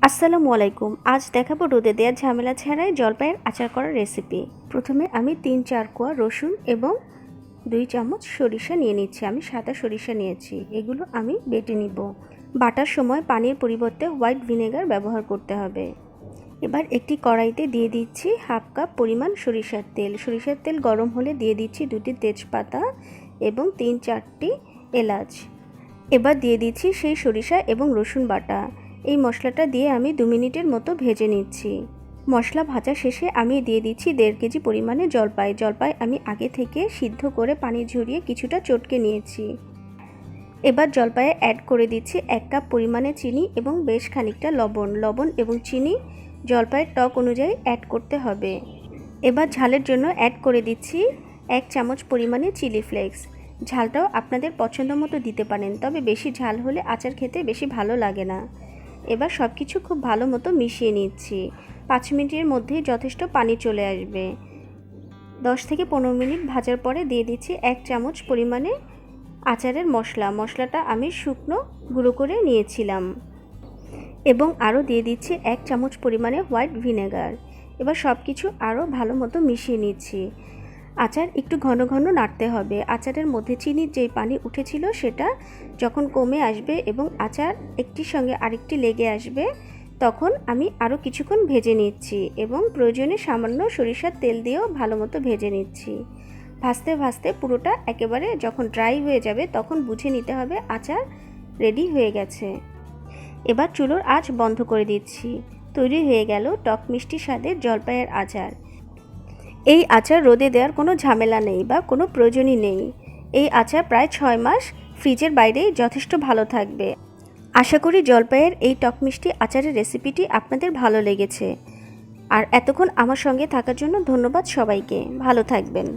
আসসালামু আলাইকুম। আজ দেখাবো রোদে দেওয়া ঝামেলা ছাড়াই জলপাইয়ের আচার করার রেসিপি। প্রথমে আমি ৩-৪ কোয়া রসুন এবং ২ চামচ সরিষা নিয়ে নিচ্ছি। আমি সাদা সরিষা নিয়েছি। এগুলো আমি বেটে নিব। বাটার সময় পানির পরিবর্তে হোয়াইট ভিনেগার ব্যবহার করতে হবে। এবার একটি কড়াইতে দিয়ে দিচ্ছি হাফ কাপ পরিমাণ সরিষার তেল। সরিষার তেল গরম হলে দিয়ে দিচ্ছি ২টি তেজপাতা এবং ৩-৪টি এলাচ। এবার দিয়ে দিচ্ছি সেই সরিষা এবং রসুন বাটা। এই মশলাটা দিয়ে আমি ২ মিনিটের মতো ভেজে নিচ্ছি। মশলা ভাজা শেষে আমি দিয়ে দিচ্ছি ১.৫ কেজি পরিমাণে জলপাই। জলপাই আমি আগে থেকে সিদ্ধ করে পানি ঝরিয়ে কিছুটা চটকে নিয়েছি। এবার জলপাইয়ে অ্যাড করে দিচ্ছি ১ কাপ পরিমাণে চিনি এবং বেশ খানিকটা লবণ। লবণ এবং চিনি জলপাইয়ের টক অনুযায়ী অ্যাড করতে হবে। এবার ঝালের জন্য অ্যাড করে দিচ্ছি ১ চামচ পরিমাণে চিলি ফ্লেক্স। ঝালটাও আপনাদের পছন্দ মতো দিতে পারেন, তবে বেশি ঝাল হলে আচার খেতে বেশি ভালো লাগে না। এবার সব কিছু খুব ভালো মতো মিশিয়ে নিচ্ছি। ৫ মিনিটের মধ্যেই যথেষ্ট পানি চলে আসবে। ১০ থেকে ১৫ মিনিট ভাজার পরে দিয়ে দিচ্ছি ১ চামচ পরিমাণে আচারের মশলা। মশলাটা আমি শুকনো গুঁড়ো করে নিয়েছিলাম এবং আরও দিয়ে দিচ্ছি ১ চামচ পরিমাণে হোয়াইট ভিনেগার। এবার সব কিছু আরও ভালো মতো মিশিয়ে নিচ্ছি। আচার একটু ঘন ঘন নাড়তে হবে। আচারের মধ্যে চিনির যেই পানি উঠেছিল সেটা যখন কমে আসবে এবং আচার একটির সঙ্গে আরেকটি লেগে আসবে, তখন আমি আরও কিছুক্ষণ ভেজে নিচ্ছি এবং প্রয়োজনে সামান্য সরিষার তেল দিয়েও ভালো মতো ভেজে নিচ্ছি। ভাজতে ভাজতে পুরোটা একেবারে যখন ড্রাই হয়ে যাবে তখন বুঝে নিতে হবে আচার রেডি হয়ে গেছে। এবার চুলোর আঁচ বন্ধ করে দিচ্ছি। তৈরি হয়ে গেল টক মিষ্টি স্বাদের জলপাইয়ের আচার। এই আচার রোদে দেওয়ার কোনো ঝামেলা নেই বা কোনো প্রয়োজনই নেই। এই আচার প্রায় ৬ মাস ফ্রিজের বাইরেই যথেষ্ট ভালো থাকবে। আশা করি জলপাইয়ের এই টক মিষ্টি আচারের রেসিপিটি আপনাদের ভালো লেগেছে। আর এতক্ষণ আমার সঙ্গে থাকার জন্য ধন্যবাদ সবাইকে। ভালো থাকবেন।